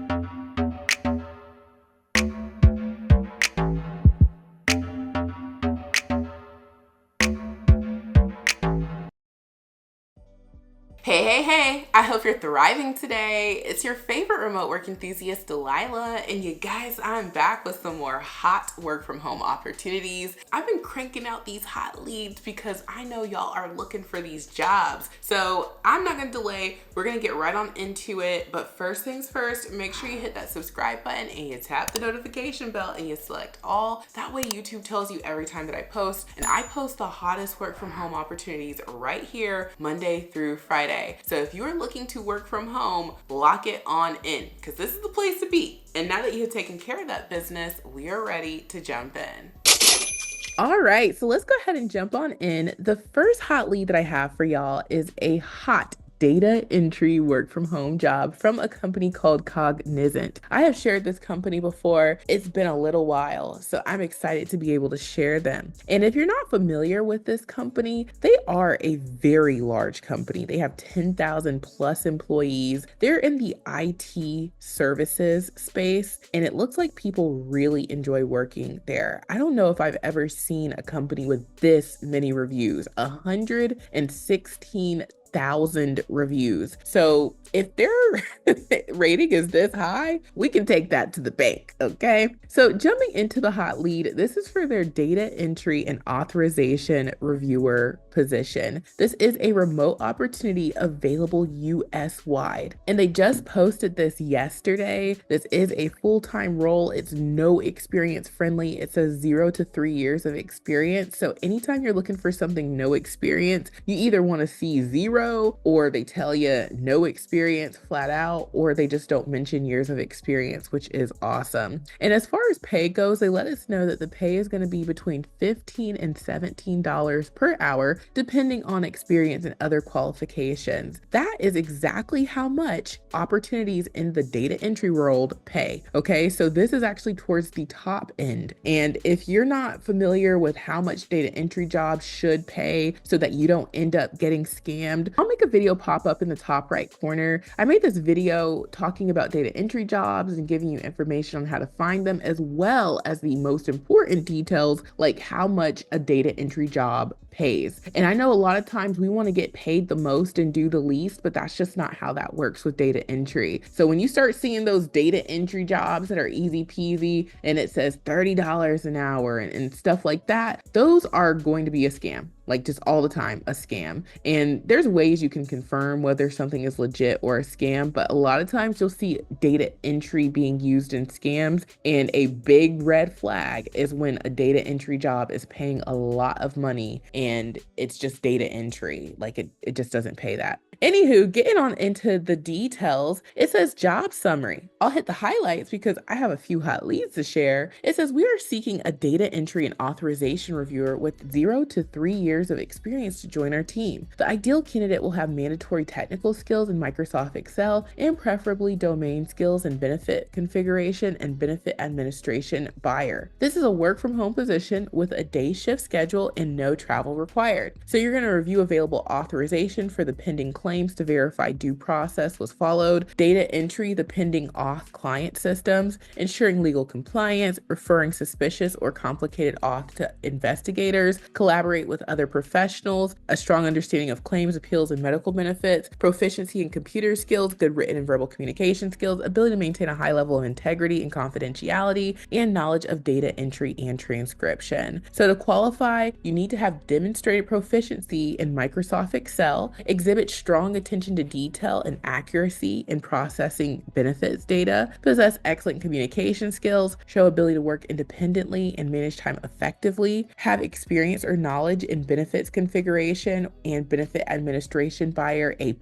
Hey, hey, hey, I hope you're thriving today. It's your favorite remote work enthusiast, Delilah, and you guys, I'm back with some more hot work from home opportunities. I've been cranking out these hot leads because I know y'all are looking for these jobs. So I'm not gonna delay, we're gonna get right on into it. But first things first, make sure you hit that subscribe button and you tap the notification bell and you select all. That way YouTube tells you every time that I post, and I post the hottest work from home opportunities right here, Monday through Friday. So if you are looking to work from home, lock it on in, because this is the place to be. And now that you have taken care of that business, we are ready to jump in. All right, so let's go ahead and jump on in. The first hot lead that I have for y'all is a hot data entry work from home job from a company called Cognizant. I have shared this company before. It's been a little while, so I'm excited to be able to share them. And if you're not familiar with this company, they are a very large company. They have 10,000 plus employees. They're in the IT services space, and it looks like people really enjoy working there. I don't know if I've ever seen a company with this many reviews, 116,000 reviews. So if their rating is this high, we can take that to the bank, okay? So jumping into the hot lead, this is for their data entry and authorization reviewer position. This is a remote opportunity available US wide. And they just posted this yesterday. This is a full-time role. It's no experience friendly. It says 0 to 3 years of experience. So anytime you're looking for something no experience, you either want to see 0, or they tell you no experience flat out, or they just don't mention years of experience, which is awesome. And as far as pay goes, they let us know that the pay is going to be between $15 and $17 per hour, depending on experience and other qualifications. That is exactly how much opportunities in the data entry world pay. Okay, so this is actually towards the top end. And if you're not familiar with how much data entry jobs should pay so that you don't end up getting scammed, I'll make a video pop up in the top right corner. I made this video talking about data entry jobs and giving you information on how to find them, as well as the most important details, like how much a data entry job pays. And I know a lot of times we want to get paid the most and do the least, but that's just not how that works with data entry. So when you start seeing those data entry jobs that are easy peasy and it says $30 an hour and stuff like that, those are going to be a scam. Like just all the time, a scam. And there's ways you can confirm whether something is legit or a scam, but a lot of times you'll see data entry being used in scams. And a big red flag is when a data entry job is paying a lot of money and it's just data entry. Like it just doesn't pay that. Anywho, getting on into the details, it says job summary. I'll hit the highlights because I have a few hot leads to share. It says we are seeking a data entry and authorization reviewer with 0 to 3 years of experience to join our team. The ideal candidate will have mandatory technical skills in Microsoft Excel and preferably domain skills in benefit configuration and benefit administration buyer. This is a work from home position with a day shift schedule and no travel required. So you're going to review available authorization for the pending claims to verify due process was followed, data entry the pending auth client systems, ensuring legal compliance, referring suspicious or complicated auth to investigators, collaborate with other professionals, a strong understanding of claims, appeals, and medical benefits, proficiency in computer skills, good written and verbal communication skills, ability to maintain a high level of integrity and confidentiality, and knowledge of data entry and transcription. So to qualify, you need to have demonstrated proficiency in Microsoft Excel, exhibit strong attention to detail and accuracy in processing benefits data, possess excellent communication skills, show ability to work independently and manage time effectively, have experience or knowledge in benefits configuration and benefit administration buyer A+.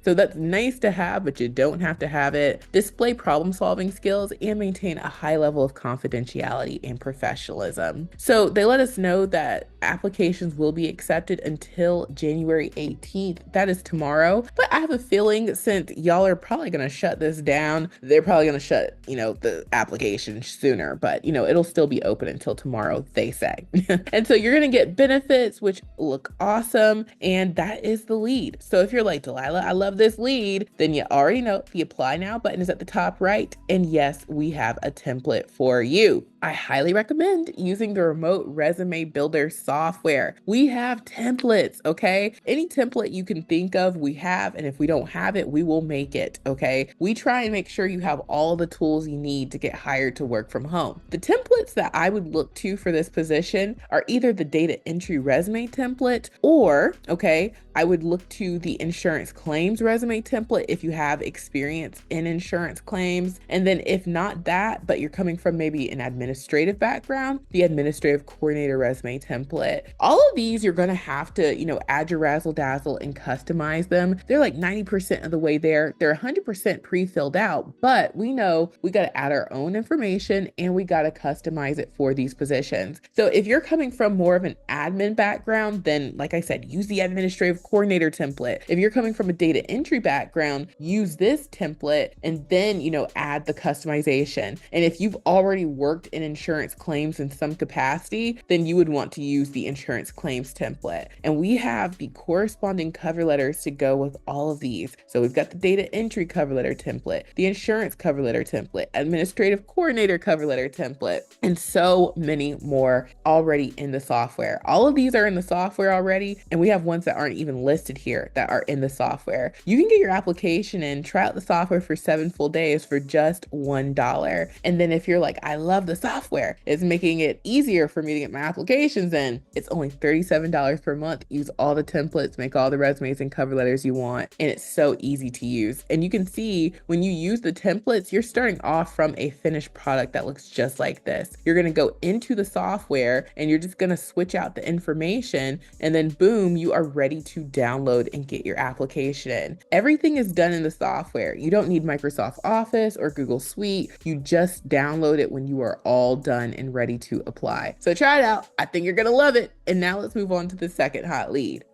So that's nice to have, but you don't have to have it. Display problem solving skills and maintain a high level of confidentiality and professionalism. So they let us know that applications will be accepted until January 18th. That is tomorrow. tomorrow, but I have a feeling since y'all are probably going to shut this down, they're probably going to shut, the application sooner, but it'll still be open until tomorrow, they say. And so you're going to get benefits, which look awesome. And that is the lead. So if you're like, Delilah, I love this lead, then you already know the apply now button is at the top right. And yes, we have a template for you. I highly recommend using the remote resume builder software. We have templates, okay? Any template you can think of, we have. And if we don't have it, we will make it, okay? We try and make sure you have all the tools you need to get hired to work from home. The templates that I would look to for this position are either the data entry resume template or, okay, I would look to the insurance claims resume template if you have experience in insurance claims. And then if not that, but you're coming from maybe an administrative background, the administrative coordinator resume template. All of these, you're going to have to, add your razzle dazzle and customize them. They're like 90% of the way there. They're 100% pre-filled out, but we know we got to add our own information and we got to customize it for these positions. So if you're coming from more of an admin background, then like I said, use the administrative coordinator template. If you're coming from a data entry background, use this template and then, add the customization. And if you've already worked in insurance claims in some capacity, then you would want to use the insurance claims template. And we have the corresponding cover letters to go with all of these. So we've got the data entry cover letter template, the insurance cover letter template, administrative coordinator cover letter template, and so many more already in the software. All of these are in the software already, and we have ones that aren't even listed here that are in the software. You can get your application and try out the software for 7 full days for just $1. And then if you're like, I love the software, it's making it easier for me to get my applications in, it's only $37 per month. Use all the templates, make all the resumes and cover letters you want, and it's so easy to use. And you can see when you use the templates, you're starting off from a finished product that looks just like this. You're going to go into the software and you're just going to switch out the information, and then boom, you are ready to download and get your application in. Everything is done in the software. You don't need Microsoft Office or Google Suite. You just download it when you are all done and ready to apply. So try it out. I think you're going to love it. And now let's move on to the second hot lead.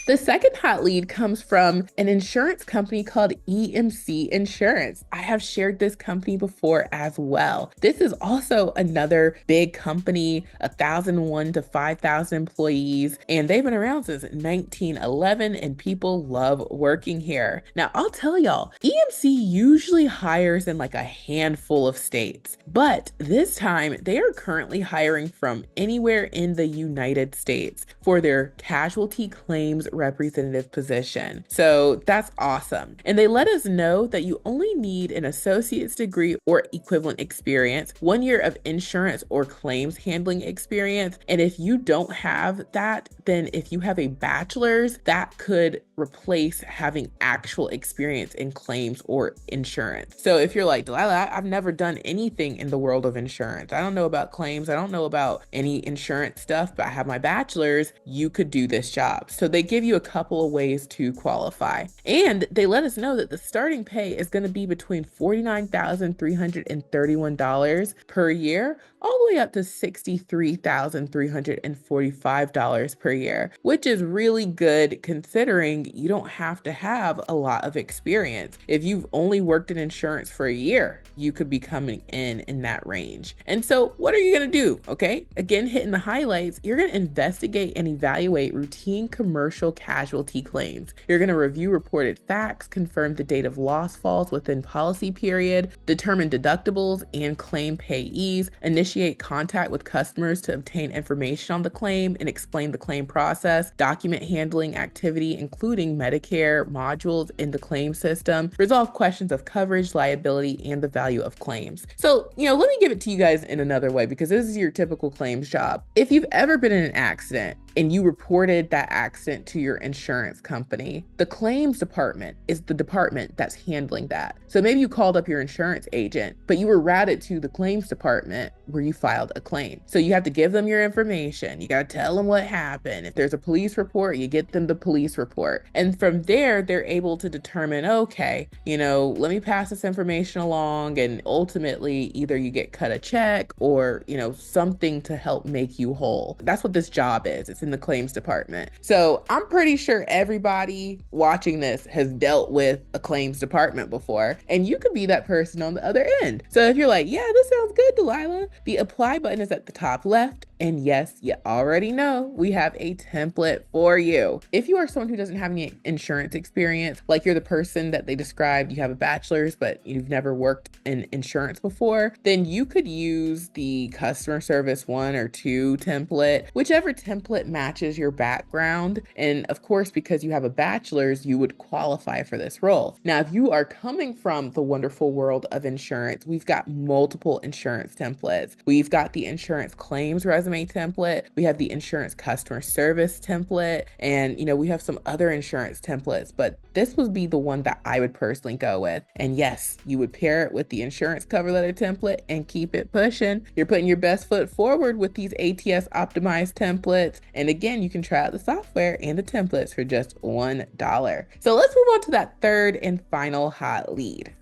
The second hot lead comes from an insurance company called EMC Insurance. I have shared this company before as well. This is also another big company, 1,001 to 5,000 employees, and they've been around since 1911 and people love working here. Now, I'll tell y'all, EMC usually hires in like a handful of states, but this time they are currently hiring from anywhere in the United States for their casualty claims representative position. So that's awesome. And they let us know that you only need an associate's degree or equivalent experience, 1 year of insurance or claims handling experience. And if you don't have that, then if you have a bachelor's, that could replace having actual experience in claims or insurance. So if you're like, Delilah, I've never done anything in the world of insurance. I don't know about claims. I don't know about any insurance stuff, but I have my bachelor's. You could do this job. So they give you a couple of ways to qualify. And they let us know that the starting pay is going to be between $49,331 per year, all the way up to $63,345 per year, which is really good considering you don't have to have a lot of experience. If you've only worked in insurance for a year, you could be coming in that range. And so what are you going to do? Okay. Again, hitting the highlights, you're going to investigate and evaluate routine commercial casualty claims. You're going to review reported facts, confirm the date of loss falls within policy period, determine deductibles and claim payees, initiate contact with customers to obtain information on the claim and explain the claim process, document handling activity, including Medicare modules in the claim system, resolve questions of coverage, liability, and the value of claims. So, let me give it to you guys in another way, because this is your typical claims job. If you've ever been in an accident and you reported that accident to your insurance company, the claims department is the department that's handling that. So maybe you called up your insurance agent, but you were routed to the claims department where you filed a claim. So you have to give them your information. You got to tell them what happened. If there's a police report, you get them the police report. And from there, they're able to determine, okay, let me pass this information along. And ultimately, either you get cut a check or, something to help make you whole. That's what this job is. It's in the claims department. So I'm pretty sure everybody watching this has dealt with a claims department before, and you could be that person on the other end. So if you're like, yeah, this sounds good, Delilah, the apply button is at the top left. And yes, you already know we have a template for you. If you are someone who doesn't have any insurance experience, like you're the person that they described, you have a bachelor's, but you've never worked in insurance before, then you could use the customer service 1 or 2 template, whichever template matches your background. And of course, because you have a bachelor's, you would qualify for this role. Now, if you are coming from the wonderful world of insurance, we've got multiple insurance templates. We've got the insurance claims resume template. We have the insurance customer service template. And, we have some other insurance templates, but this would be the one that I would personally go with. And yes, you would pair it with the insurance cover letter template and keep it pushing. You're putting your best foot forward with these ATS optimized templates. And again, you can try out the software and the templates for just $1. So let's move on to that third and final hot lead.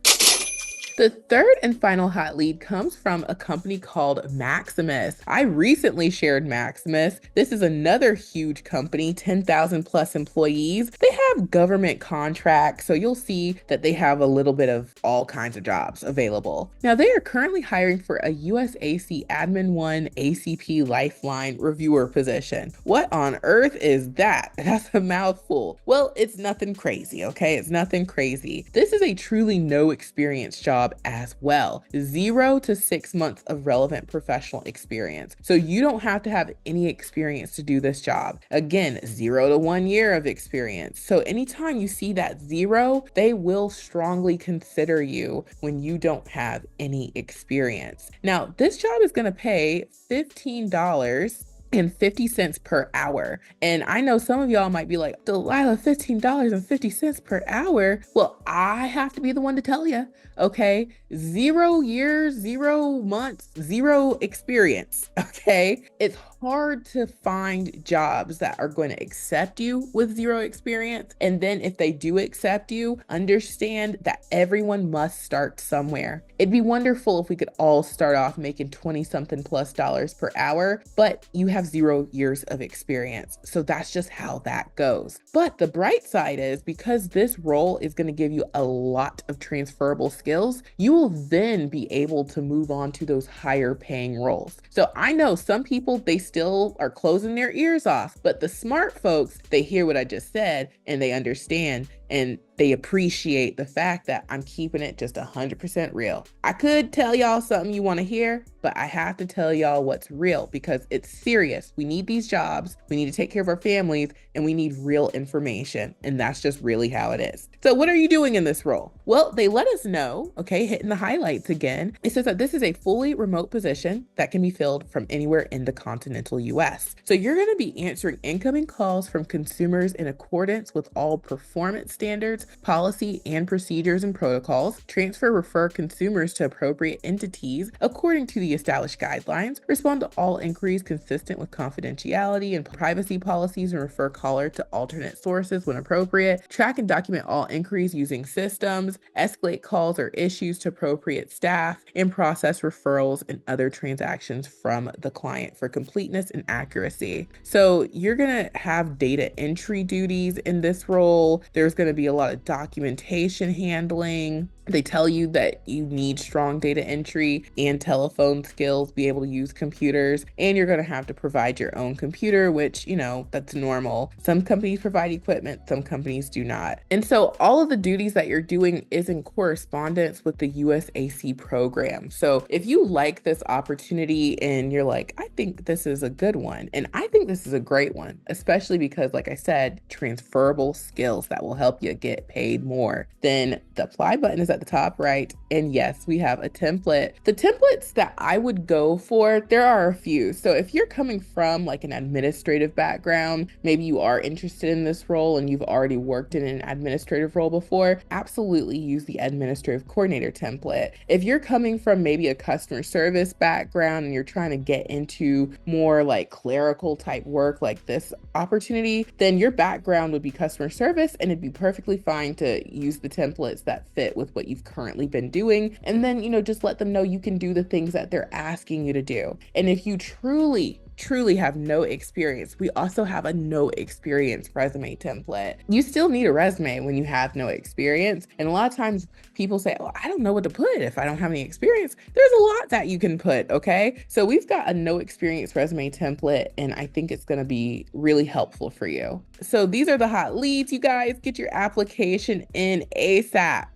The third and final hot lead comes from a company called Maximus. I recently shared Maximus. This is another huge company, 10,000 plus employees. They have government contracts, so you'll see that they have a little bit of all kinds of jobs available. Now, they are currently hiring for a USAC Admin 1 ACP Lifeline reviewer position. What on earth is that? That's a mouthful. Well, it's nothing crazy, okay? It's nothing crazy. This is a truly no experience job as well. 0 to 6 months of relevant professional experience. So you don't have to have any experience to do this job. Again, 0 to 1 year of experience. So anytime you see that 0, they will strongly consider you when you don't have any experience. Now, this job is going to pay $15.50 per hour. And I know some of y'all might be like, Delilah, $15.50 per hour. Well, I have to be the one to tell you, okay? 0 years, 0 months, 0 experience, okay? It's hard to find jobs that are going to accept you with 0 experience. And then if they do accept you, understand that everyone must start somewhere. It'd be wonderful if we could all start off making 20 something plus dollars per hour, but you have 0 years of experience. So that's just how that goes. But the bright side is because this role is going to give you a lot of transferable skills, you will then be able to move on to those higher paying roles. So I know some people, they still are closing their ears off, but the smart folks, they hear what I just said and they understand and they appreciate the fact that I'm keeping it just 100% real. I could tell y'all something you want to hear, but I have to tell y'all what's real because it's serious. We need these jobs, we need to take care of our families, and we need real information. And that's just really how it is. So what are you doing in this role? Well, they let us know, okay, hitting the highlights again. It says that this is a fully remote position that can be filled from anywhere in the continental US. So you're going to be answering incoming calls from consumers in accordance with all performance standards, policy and procedures and protocols, refer consumers to appropriate entities according to the established guidelines, respond to all inquiries consistent with confidentiality and privacy policies, and refer caller to alternate sources when appropriate, track and document all inquiries using systems, escalate calls or issues to appropriate staff, and process referrals and other transactions from the client for completeness and accuracy. So you're going to have data entry duties in this role. There's going to be a lot of documentation handling. They tell you that you need strong data entry and telephone skills, be able to use computers, and you're going to have to provide your own computer, which, that's normal. Some companies provide equipment, some companies do not. And so all of the duties that you're doing is in correspondence with the USAC program. So if you like this opportunity and you're like, I think this is a good one, and I think this is a great one, especially because, like I said, transferable skills that will help you get paid more, then the apply button is at the top right. And yes, we have a template. The templates that I would go for, there are a few. So if you're coming from like an administrative background, maybe you are interested in this role and you've already worked in an administrative role before, absolutely use the administrative coordinator template. If you're coming from maybe a customer service background and you're trying to get into more like clerical type work like this opportunity, then your background would be customer service and it'd be perfectly fine to use the templates that fit with what you've currently been doing. And then, just let them know you can do the things that they're asking you to do. And if you truly truly have no experience, we also have a no experience resume template. You still need a resume when you have no experience. And a lot of times people say, oh, I don't know what to put if I don't have any experience. There's a lot that you can put, okay? So we've got a no experience resume template, and I think it's gonna be really helpful for you. So these are the hot leads, you guys. Get your application in ASAP.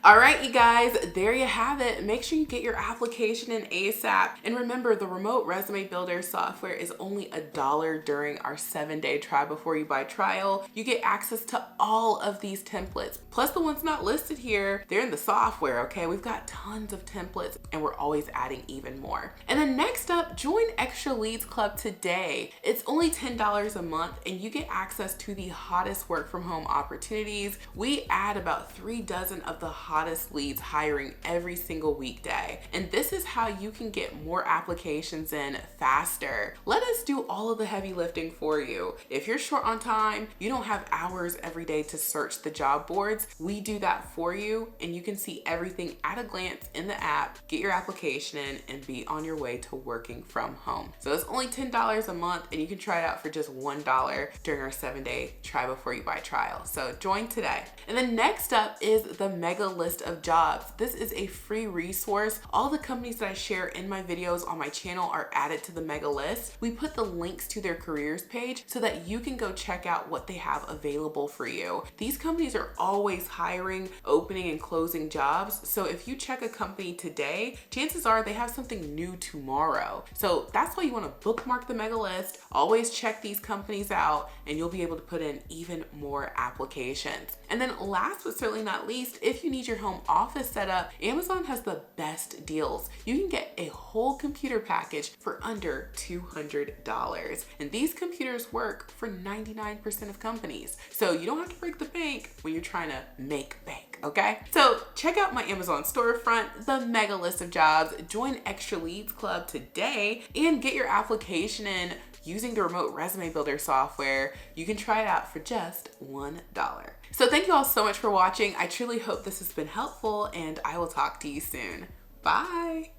All right, you guys, there you have it. Make sure you get your application in ASAP. And remember, the remote resume builder software is only $1 during our 7-day try before you buy trial. You get access to all of these templates, plus the ones not listed here. They're in the software, okay? We've got tons of templates and we're always adding even more. And then next up, join Extra Leads Club today. It's only $10 a month and you get access to the hottest work from home opportunities. We add about 3 dozen of the hottest leads hiring every single weekday. And this is how you can get more applications in faster. Let us do all of the heavy lifting for you. If you're short on time, you don't have hours every day to search the job boards, we do that for you, and you can see everything at a glance in the app, get your application in, and be on your way to working from home. So it's only $10 a month, and you can try it out for just $1 during our 7-day try before you buy trial. So join today. And then next up is the mega list of jobs. This is a free resource. All the companies that I share in my videos on my channel are added to the mega list. We put the links to their careers page so that you can go check out what they have available for you. These companies are always hiring, opening, and closing jobs. So if you check a company today, chances are they have something new tomorrow. So that's why you want to bookmark the mega list, always check these companies out, and you'll be able to put in even more applications. And then last but certainly not least, if you need your home office set up, Amazon has the best deals. You can get a whole computer package for under $200. And these computers work for 99% of companies. So you don't have to break the bank when you're trying to make bank, okay? So check out my Amazon storefront, the mega list of jobs, join Extra Leads Club today, and get your application in using the remote resume builder software. You can try it out for just $1. So thank you all so much for watching. I truly hope this has been helpful, and I will talk to you soon. Bye.